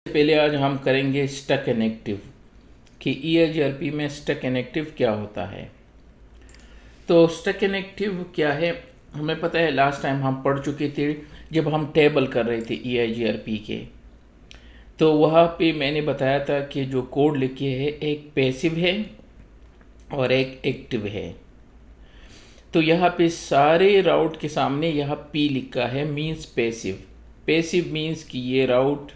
पहले आज हम करेंगे स्टक इनएक्टिव कि EIGRP में स्टक इनएक्टिव क्या होता है। तो स्टक इनएक्टिव क्या है हमें पता है, लास्ट टाइम हम पढ़ चुके थे जब हम टेबल कर रहे थे EIGRP के। तो वहाँ पे मैंने बताया था कि जो कोड लिखे है एक पैसिव है और एक एक्टिव है। तो यहाँ पे सारे राउट के सामने यहाँ P लिखा है, मीन्स पैसिव। पैसिव मीन्स कि ये राउट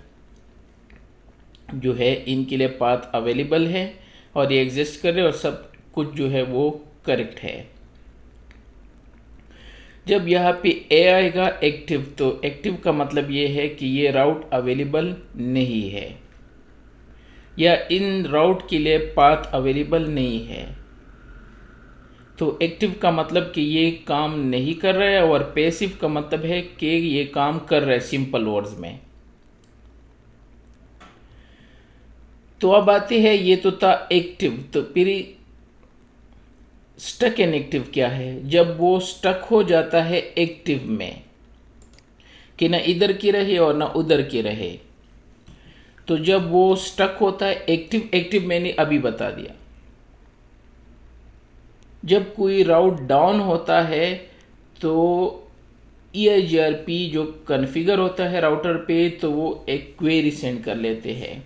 जो है इनके लिए पाथ अवेलेबल है और ये एग्जिस्ट कर रहे और सब कुछ जो है वो करेक्ट है। जब यहाँ पे ए आएगा एक्टिव, तो एक्टिव का मतलब ये है कि ये राउट अवेलेबल नहीं है या इन राउट के लिए पाथ अवेलेबल नहीं है। तो एक्टिव का मतलब कि ये काम नहीं कर रहा है और पैसिव का मतलब है कि ये काम कर रहा है, सिंपल वर्ड्स में। तो अब आते हैं, ये तो था एक्टिव। तो फिर स्टक इनएक्टिव क्या है? जब वो स्टक हो जाता है एक्टिव में कि ना इधर की रहे और ना उधर की रहे, तो जब वो स्टक होता है एक्टिव, एक्टिव मैंने अभी बता दिया। जब कोई राउट डाउन होता है तो EIGRP जो कॉन्फ़िगर होता है राउटर पे, तो वो एक क्वेरी सेंड कर लेते हैं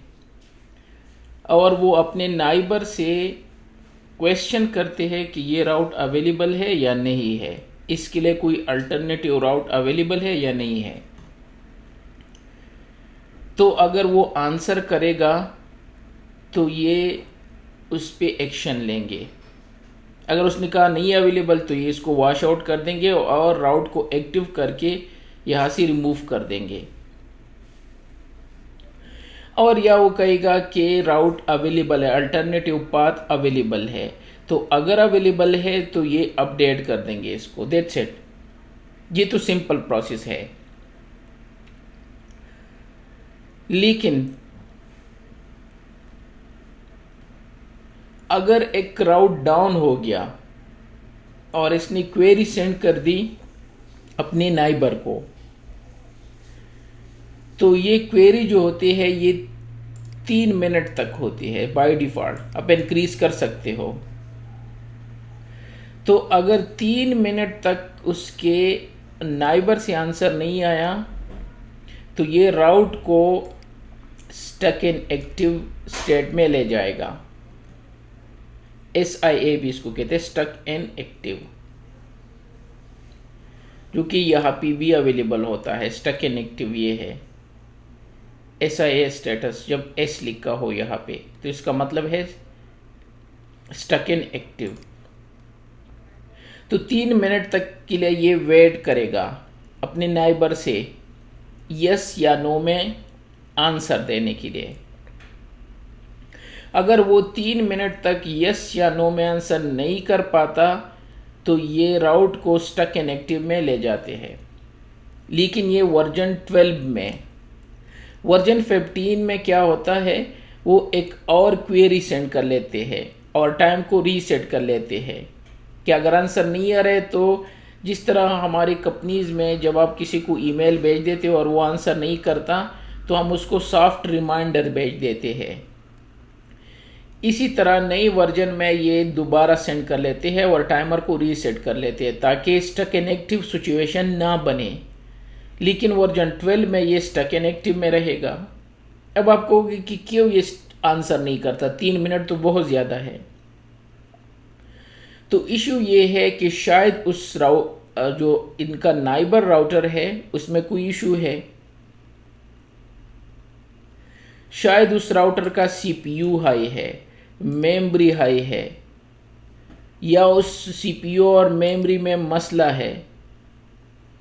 और वो अपने नाइबर से क्वेश्चन करते हैं कि ये राउट अवेलेबल है या नहीं है, इसके लिए कोई अल्टरनेटिव राउट अवेलेबल है या नहीं है। तो अगर वो आंसर करेगा तो ये उस पर एक्शन लेंगे। अगर उसने कहा नहीं अवेलेबल तो ये इसको वॉश आउट कर देंगे और राउट को एक्टिव करके यहाँ से रिमूव कर देंगे। और या वो कहेगा कि राउट अवेलेबल है, अल्टरनेटिव पाथ अवेलेबल है। तो अगर अवेलेबल है तो ये अपडेट कर देंगे इसको, दैट्स इट। ये तो सिंपल प्रोसेस है। लेकिन अगर एक राउट डाउन हो गया और इसने क्वेरी सेंड कर दी अपने नाइबर को, तो ये क्वेरी जो होती है ये 3 मिनट तक होती है बाय डिफ़ॉल्ट। आप इंक्रीज कर सकते हो। तो अगर 3 मिनट तक उसके नाइबर से आंसर नहीं आया तो ये राउट को स्टक इन एक्टिव स्टेट में ले जाएगा। SIA भी इसको कहते हैं, स्टक इन एक्टिव, जो कि यहाँ पे भी अवेलेबल होता है। स्टक इन एक्टिव ये है SIA स्टेटस। जब S लिखा हो यहाँ पे तो इसका मतलब है स्टक इन एक्टिव। तो 3 मिनट तक के लिए ये वेट करेगा अपने नाइबर से यस या नो में आंसर देने के लिए। अगर वो 3 मिनट तक यस या नो में आंसर नहीं कर पाता तो ये राउट को स्टक इन एक्टिव में ले जाते हैं। लेकिन ये वर्जन 12 में, वर्जन 15 में क्या होता है, वो एक और क्वेरी सेंड कर लेते हैं और टाइम को रीसेट कर लेते हैं कि अगर आंसर नहीं आ रहे तो जिस तरह हमारी कंपनीज में जब आप किसी को ईमेल भेज देते हो और वो आंसर नहीं करता तो हम उसको सॉफ्ट रिमाइंडर भेज देते हैं, इसी तरह नई वर्जन में ये दोबारा सेंड कर लेते हैं और टाइमर को रीसेट कर लेते हैं ताकि स्टक इनएक्टिव सिचुएशन ना बने। लेकिन वर्जन 12 में ये स्टक इनएक्टिव में रहेगा। अब आप कहोगे कि क्यों ये आंसर नहीं करता, 3 मिनट तो बहुत ज़्यादा है। तो इशू ये है कि शायद उस जो इनका नाइबर राउटर है उसमें कोई इशू है। शायद उस राउटर का CPU हाई है, मेमोरी हाई है, या उस CPU और मेमोरी में मसला है,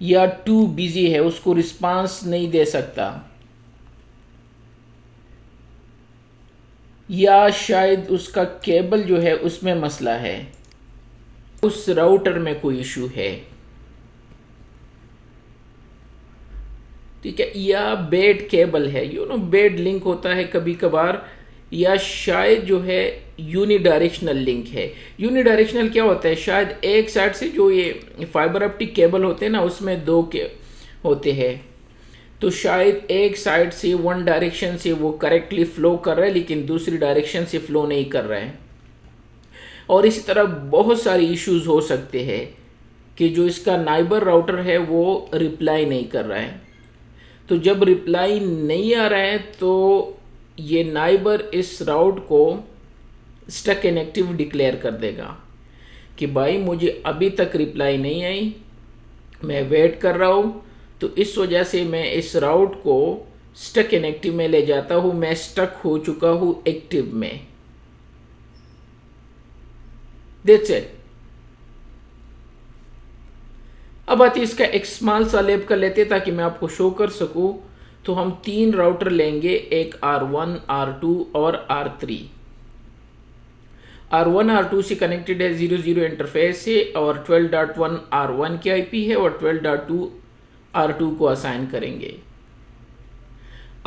या टू बिजी है, उसको रिस्पांस नहीं दे सकता, या शायद उसका केबल जो है उसमें मसला है, उस राउटर में कोई इशू है, ठीक है, या बेड केबल है, बेड लिंक होता है कभी कभार, या शायद जो है यूनिडायरेक्शनल लिंक है। यूनिडायरेक्शनल क्या होता है, शायद एक साइड से जो ये फाइबर ऑप्टिक केबल होते हैं ना उसमें 2 के होते हैं, तो शायद एक साइड से वन डायरेक्शन से वो करेक्टली फ्लो कर रहा है लेकिन दूसरी डायरेक्शन से फ्लो नहीं कर रहा है। और इसी तरह बहुत सारे इश्यूज हो सकते हैं कि जो इसका नाइबर राउटर है वो रिप्लाई नहीं कर रहा है। तो जब रिप्लाई नहीं आ रहा है तो ये नाइबर इस राउट को स्टक इनएक्टिव डिक्लेयर कर देगा कि भाई मुझे अभी तक रिप्लाई नहीं आई, मैं वेट कर रहा हूँ। तो इस वजह से मैं इस राउट को स्टक इनएक्टिव में ले जाता हूँ, मैं स्टक हो चुका हूँ एक्टिव में। That's it. अब आती इसका एक स्मॉल सा लैब कर लेते हैं ताकि मैं आपको शो कर सकूं। तो हम 3 राउटर लेंगे, एक R1, R2 और R3। R1 R2 से कनेक्टेड है 00 इंटरफेस से और 12.1 R1 की आईपी है और 12.2 R2 को असाइन करेंगे।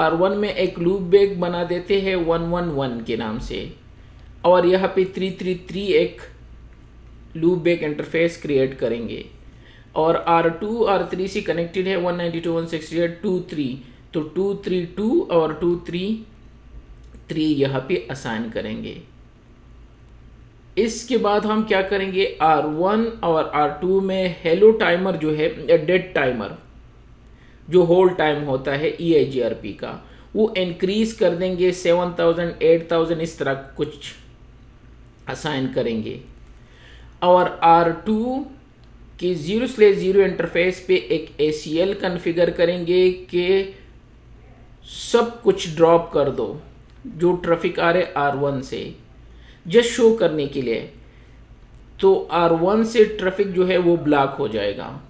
R1 में एक लूप बैक बना देते हैं 111 के नाम से और यहाँ पे 333 एक लूप बैक इंटरफेस क्रिएट करेंगे और R2 R3 से कनेक्टेड है 192.168.2.3 तो 232 और 233 यहाँ पे असाइन करेंगे। इसके बाद हम क्या करेंगे, R1 और R2 में हेलो टाइमर जो है डेड टाइमर जो होल्ड टाइम होता है EIGRP का वो इंक्रीज कर देंगे 7000 8000 इस तरह कुछ असाइन करेंगे। और R2 कि 0/0 इंटरफेस पे एक ACL कॉन्फ़िगर करेंगे कि सब कुछ ड्रॉप कर दो जो ट्रैफिक आ रहे R1 से जस्ट शो करने के लिए। तो R1 से ट्रैफिक जो है वो ब्लॉक हो जाएगा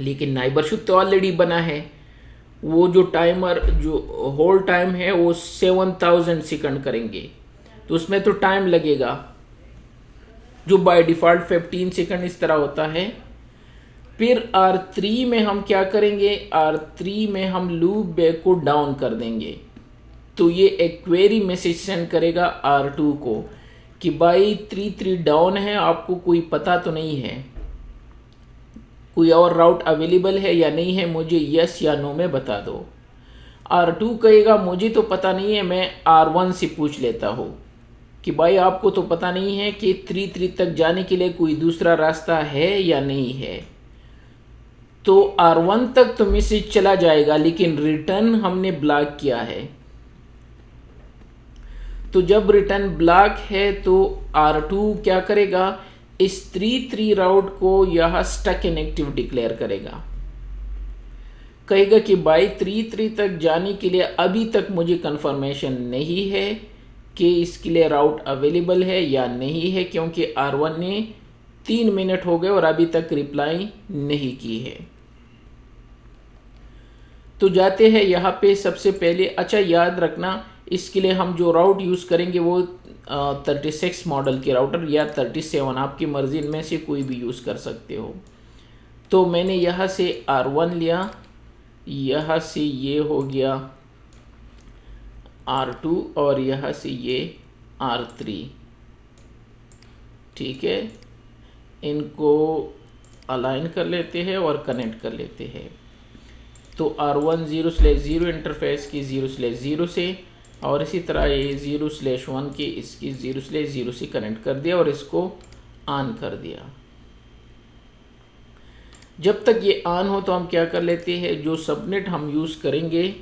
लेकिन नाइबरशिप तो ऑलरेडी बना है। वो जो टाइमर जो होल्ड टाइम है वो 7000 सेकंड करेंगे तो उसमें तो टाइम लगेगा जो बाय डिफ़ॉल्ट 15 सेकंड इस तरह होता है। फिर R3 में हम क्या करेंगे, R3 में हम लूप बैक को डाउन कर देंगे तो ये एक क्वेरी मैसेज सेंड करेगा R2 को कि भाई 33 डाउन है, आपको कोई पता तो नहीं है, कोई और राउट अवेलेबल है या नहीं है, मुझे यस या नो में बता दो। R2 कहेगा मुझे तो पता नहीं है, मैं R1 से पूछ लेता हूँ कि भाई आपको तो पता नहीं है कि 33 तक जाने के लिए कोई दूसरा रास्ता है या नहीं है। तो R1 तक तो मैसेज चला जाएगा लेकिन रिटर्न हमने ब्लॉक किया है। तो जब रिटर्न ब्लॉक है तो R2 क्या करेगा, इस 33 राउट को यह स्टक इनएक्टिव डिक्लेयर करेगा, कहेगा कि भाई 33 तक जाने के लिए अभी तक मुझे कंफर्मेशन नहीं है कि इसके लिए राउट अवेलेबल है या नहीं है क्योंकि R1 ने 3 मिनट हो गए और अभी तक रिप्लाई नहीं की है। तो जाते हैं यहाँ पे सबसे पहले। अच्छा याद रखना इसके लिए हम जो राउट यूज़ करेंगे वो 36 मॉडल के राउटर या 37, आपकी मर्जी में से कोई भी यूज़ कर सकते हो। तो मैंने यहाँ से R1 लिया, यहाँ से ये हो गया R2 और यहाँ से ये R3, ठीक है। इनको अलाइन कर लेते हैं और कनेक्ट कर लेते हैं। तो R1 0/0 इंटरफेस की 0/0 से और इसी तरह ये 0/1 की इसकी 0/0 से कनेक्ट कर दिया और इसको ऑन कर दिया। जब तक ये ऑन हो तो हम क्या कर लेते हैं, जो सबनेट हम यूज़ करेंगे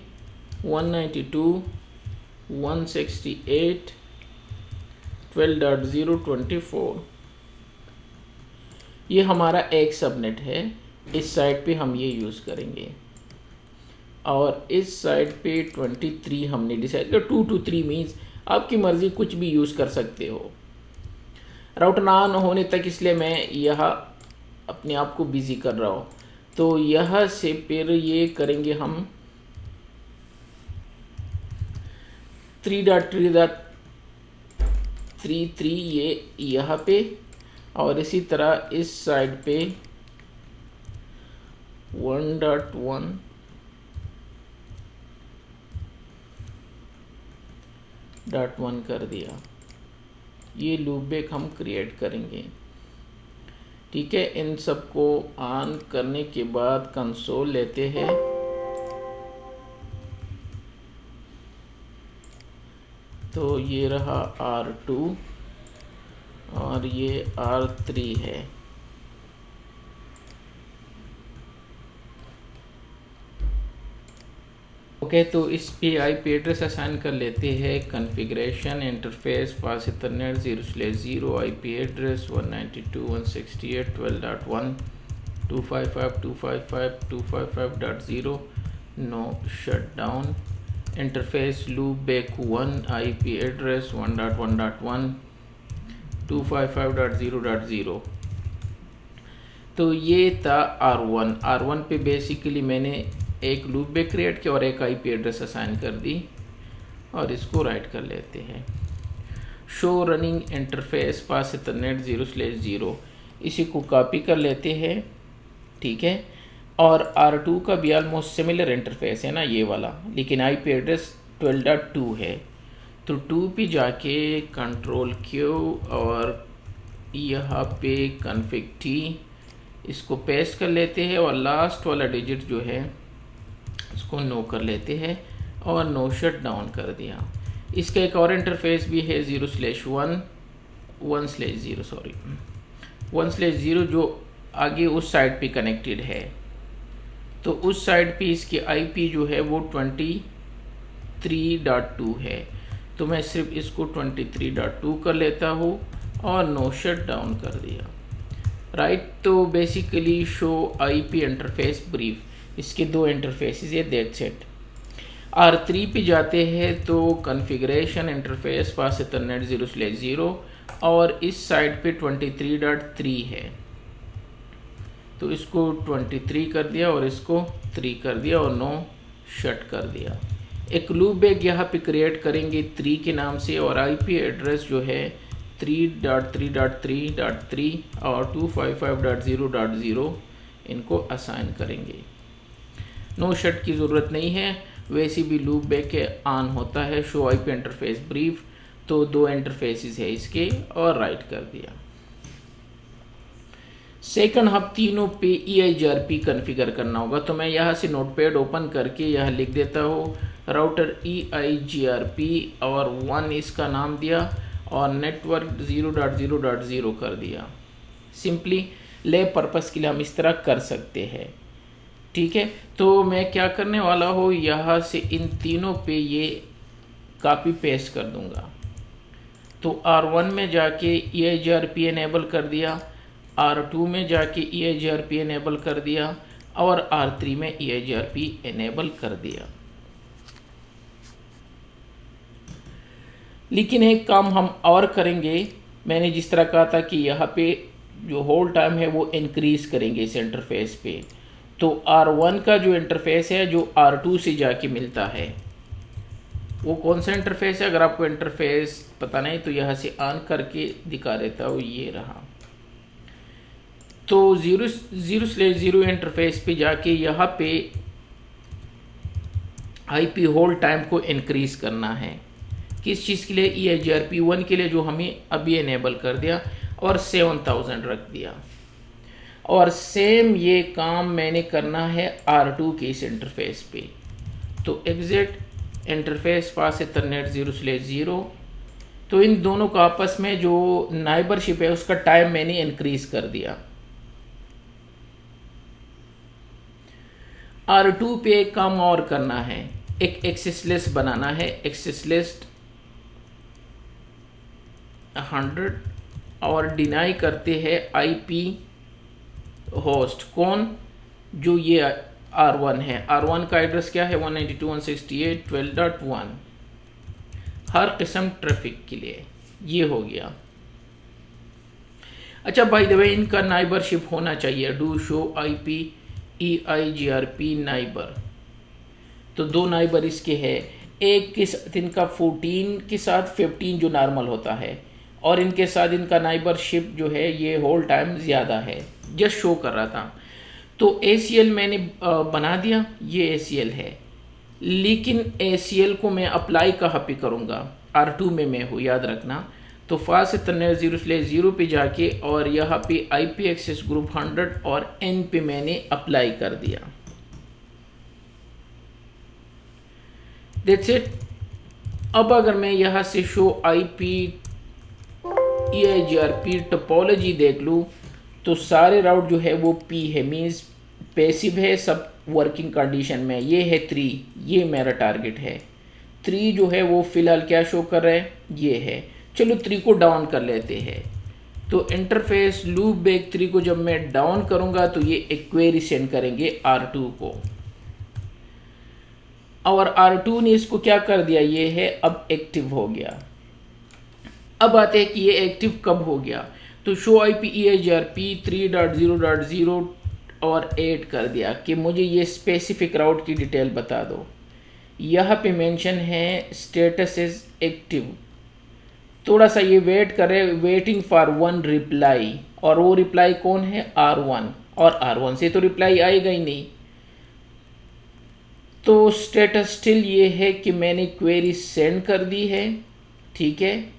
192.168.12.0.24 ये हमारा एक सबनेट है। इस साइड पे हम ये यूज़ करेंगे और इस साइड पे 23 हमने डिसाइड किया। 2 to 3 मीन्स आपकी मर्ज़ी, कुछ भी यूज़ कर सकते हो। राउटर ना ऑन होने तक इसलिए मैं यहाँ अपने आप को बिज़ी कर रहा हूँ। तो यहाँ से फिर ये करेंगे हम 3.3.33 ये यहाँ पे और इसी तरह इस साइड पे 1.1.1 कर दिया। ये लूप बैक हम क्रिएट करेंगे, ठीक है। इन सबको ऑन करने के बाद कंसोल लेते हैं तो ये रहा R2 और ये R3 है। ओके, तो इस पे आईपी एड्रेस असाइन कर लेते हैं। Configuration interface fast ethernet 0/0 IP address 192.168.12.1 255.255.255.0 no shutdown. Interface loopback 1 IP address 1.1.1 255.0.0। तो ये था R1 पे बेसिकली मैंने एक लूप बैक क्रिएट किया और एक आईपी एड्रेस असाइन कर दी और इसको राइट कर लेते हैं। Show running interface fast ethernet 0/0 इसी को कॉपी कर लेते हैं, ठीक है। और R2 का भी ऑलमोस्ट सिमिलर इंटरफेस है ना ये वाला, लेकिन आईपी एड्रेस 12.2 है। तो 2 पे जाके Ctrl+Q और यहाँ पे config T इसको पेस्ट कर लेते हैं और लास्ट वाला डिजिट जो है इसको नो कर लेते हैं और नो शट डाउन कर दिया। इसका एक और इंटरफेस भी है 1/0 जो आगे उस साइड पे कनेक्टेड है। तो उस साइड पे इसकी आईपी जो है वो 23.2 है। तो मैं सिर्फ इसको 23.2 कर लेता हूँ और नो शट डाउन कर दिया, राइट। तो basically show IP interface brief, इसके दो इंटरफेसेस है, दैट्स इट। R3 पे जाते हैं तो कॉन्फ़िगरेशन इंटरफेस पास इथरनेट 0/0 और इस साइड पे 23.3 है। तो इसको 23 कर दिया और इसको 3 कर दिया और नो शट कर दिया। एक लूप बैक यहाँ पे क्रिएट करेंगे 3 के नाम से और आईपी एड्रेस जो है 3.3.3.3 और 255.0.0 इनको असाइन करेंगे। नो शट की ज़रूरत नहीं है, वैसे भी लूप बैक के ऑन होता है शो आईपी इंटरफेस ब्रीफ। तो दो इंटरफेसेस है इसके और राइट कर दिया। सेकंड हम तीनों पे EIGRP कॉन्फ़िगर करना होगा। तो मैं यहाँ से नोटपैड ओपन करके यहाँ लिख देता हूँ राउटर EIGRP और 1 इसका नाम दिया और नेटवर्क 0.0.0 कर दिया। सिंपली लैब पर्पस के लिए हम इस तरह कर सकते हैं, ठीक है। तो मैं क्या करने वाला हूँ, यहाँ से इन तीनों पे ये कॉपी पेस्ट कर दूंगा। तो R1 में जाके EIGRP एनेबल कर दिया, R2 में जाके EIGRP एनेबल कर दिया और R3 में EIGRP एनेबल कर दिया। लेकिन एक काम हम और करेंगे, मैंने जिस तरह कहा था कि यहाँ पे जो होल्ड टाइम है वो इंक्रीज करेंगे इस इंटरफेस पे। तो R1 का जो इंटरफेस है जो R2 से जाके मिलता है वो कौन सा इंटरफेस है, अगर आपको इंटरफेस पता नहीं तो यहाँ से ऑन करके दिखा देता हूँ, ये रहा। तो 0/0 इंटरफेस पे जाके यहाँ पे आईपी होल्ड टाइम को इंक्रीज करना है। किस चीज़ के लिए, EIGRP 1 के लिए जो हमें अभी एनेबल कर दिया और 7000 रख दिया। और सेम ये काम मैंने करना है R2 के इस इंटरफेस पे। तो एग्जिट इंटरफेस पास इथरनेट 0/0। तो इन दोनों का आपस में जो नाइबरशिप है उसका टाइम मैंने इंक्रीज कर दिया। R2 पे एक काम और करना है, एक एक्सेस लिस्ट बनाना है। एक्सेस लिस्ट 100 और डिनाई करते हैं आईपी होस्ट, कौन, जो ये R1 है। R1 का एड्रेस क्या है, 192.168.12.1 हर किस्म ट्रैफिक के लिए। ये हो गया। अच्छा, बाय द वे इनका नाइबरशिप होना चाहिए, do show IP EIGRP neighbour. तो दो नाइबर इसके हैं, एक के साथ इनका 14 के साथ 15 जो नॉर्मल होता है और इनके साथ इनका नाइबरशिप जो है ये होल्ड टाइम ज़्यादा है, जस्ट शो कर रहा था। तो ACL मैंने बना दिया, ये ACL है। लेकिन ACL को मैं अप्लाई कहाँ पे करूँगा, R2 में मैं हूँ, याद रखना। तो फास्ट इथरनेट 0/0 पे जाके और यहाँ पे IP एक्सेस ग्रुप 100 और N पे मैंने अप्लाई कर दिया। That's it. अब अगर मैं यहाँ से शो IP EIGRP टोपोलॉजी देख लूँ तो सारे राउट जो है वो P है, मीन्स पैसिव है, सब वर्किंग कंडीशन में। ये है 3, ये मेरा टारगेट है। 3 जो है वो फिलहाल क्या शो कर रहा है, ये है। चलो 3 को डाउन कर लेते हैं। तो इंटरफेस लूप बैक 3 को जब मैं डाउन करूंगा तो ये एक क्वेरी सेंड करेंगे R2 को, और R2 ने इसको क्या कर दिया, ये है अब एक्टिव हो गया। अब आते हैं कि ये एक्टिव कब हो गया। तो शो IP EIGRP 3.0.0 और ऐड कर दिया कि मुझे ये स्पेसिफिक राउट की डिटेल बता दो। यहाँ पे मेंशन है स्टेटस इज एक्टिव। थोड़ा सा ये वेट करे, वेटिंग फॉर 1 रिप्लाई, और वो रिप्लाई कौन है, R1, और R1 से तो रिप्लाई आएगा ही नहीं। तो स्टेटस स्टिल ये है कि मैंने क्वेरी सेंड कर दी है, ठीक है,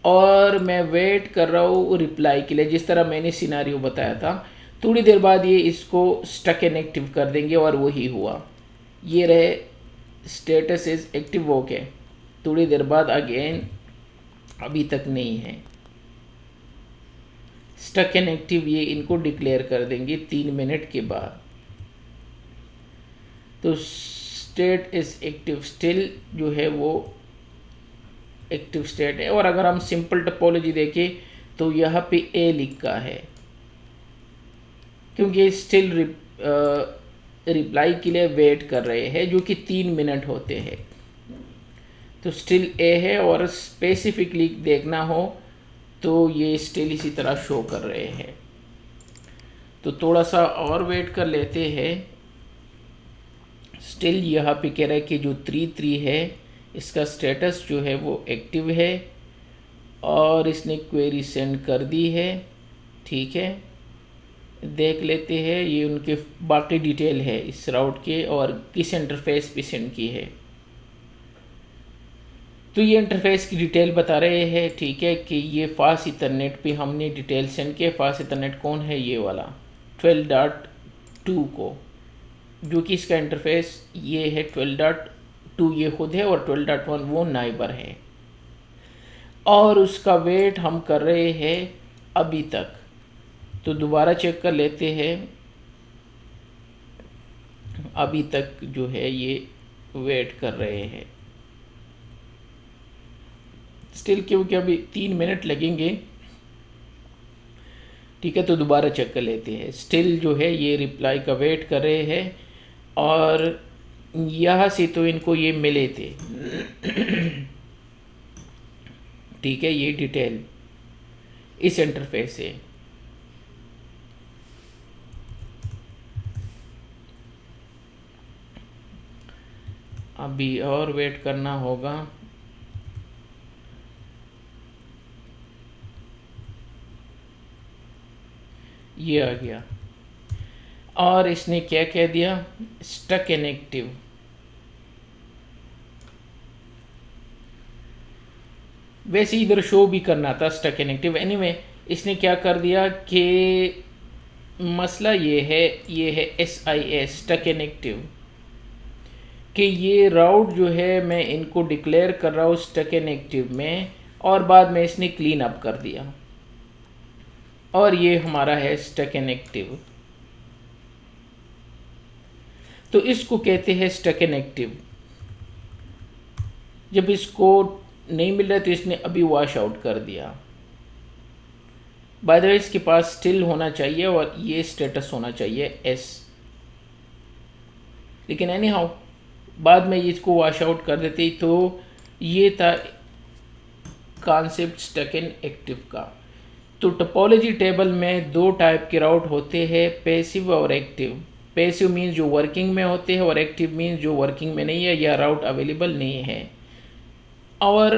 और मैं वेट कर रहा हूँ रिप्लाई के लिए, जिस तरह मैंने सिनारियो बताया था। थोड़ी देर बाद ये इसको स्टक इनएक्टिव कर देंगे, और वही हुआ। ये रहे स्टेटस इज एक्टिव, ओके। थोड़ी देर बाद अगेन अभी तक नहीं है स्टक इनएक्टिव, ये इनको डिक्लेयर कर देंगे 3 मिनट के बाद। तो स्टेट इज एक्टिव स्टिल जो है वो एक्टिव स्टेट है। और अगर हम सिंपल टोपोलॉजी देखें तो यहाँ पे A लिखा है, क्योंकि स्टिल रिप्लाई के लिए वेट कर रहे हैं, जो कि 3 मिनट होते हैं। तो स्टिल A है, और स्पेसिफिकली देखना हो तो ये स्टिल इसी तरह शो कर रहे हैं। तो थोड़ा सा और वेट कर लेते हैं। स्टिल यहाँ पे कह रहा है कि जो 3 है इसका स्टेटस जो है वो एक्टिव है, और इसने क्वेरी सेंड कर दी है, ठीक है। देख लेते हैं ये उनके बाकी डिटेल है इस राउट के, और किस इंटरफेस पे सेंड की है। तो ये इंटरफेस की डिटेल बता रहे हैं, ठीक है, कि ये फास्ट इथरनेट पे हमने डिटेल सेंड किया। फास्ट इथरनेट कौन है, ये वाला 12.2 को, जो कि इसका इंटरफेस ये है 12.2 ये खुद है, और 12.1 वो नाइबर है। और उसका वेट हम कर रहे हैं अभी तक। तो दोबारा चेक कर लेते हैं, अभी तक जो है ये वेट कर रहे हैं स्टिल, क्योंकि अभी 3 मिनट लगेंगे, ठीक है। तो दोबारा चेक कर लेते हैं। स्टिल जो है ये रिप्लाई का वेट कर रहे हैं, और यहाँ से तो इनको ये मिले थे ठीक है, ये डिटेल इस इंटरफेस से। अभी और वेट करना होगा। ये आ गया, और इसने क्या कह दिया, स्टक इनएक्टिव। वैसे इधर शो भी करना था स्टक इनएक्टिव, एनीवे इसने क्या कर दिया कि मसला ये है SIS स्टक इनएक्टिव, कि ये राउट जो है मैं इनको डिक्लेयर कर रहा हूँ स्टक इनएक्टिव में, और बाद में इसने क्लीन अप कर दिया, और ये हमारा है स्टक इनएक्टिव। तो इसको कहते हैं स्टक इनएक्टिव। जब इसको नहीं मिल रहा तो इसने अभी वॉश आउट कर दिया। बाय द वे इसके पास स्टिल होना चाहिए, और ये स्टेटस होना चाहिए S, लेकिन एनी हाउ बाद में इसको वॉश आउट कर देते। तो ये था कॉन्सेप्ट स्टक इन एक्टिव का। तो टोपोलॉजी टेबल में 2 टाइप के राउट होते हैं, पैसिव और एक्टिव। पैसिव मीन्स जो वर्किंग में होते हैं, और एक्टिव मीन्स जो वर्किंग में नहीं है या राउट अवेलेबल नहीं है। और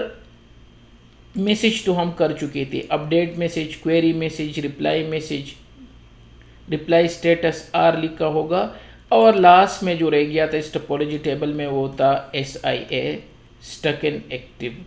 मैसेज तो हम कर चुके थे, update message, query message, reply message, reply status R लिखा होगा, और लास्ट में जो रह गया था इस टोपोलॉजी टेबल में वो था SIA स्टक इन एक्टिव।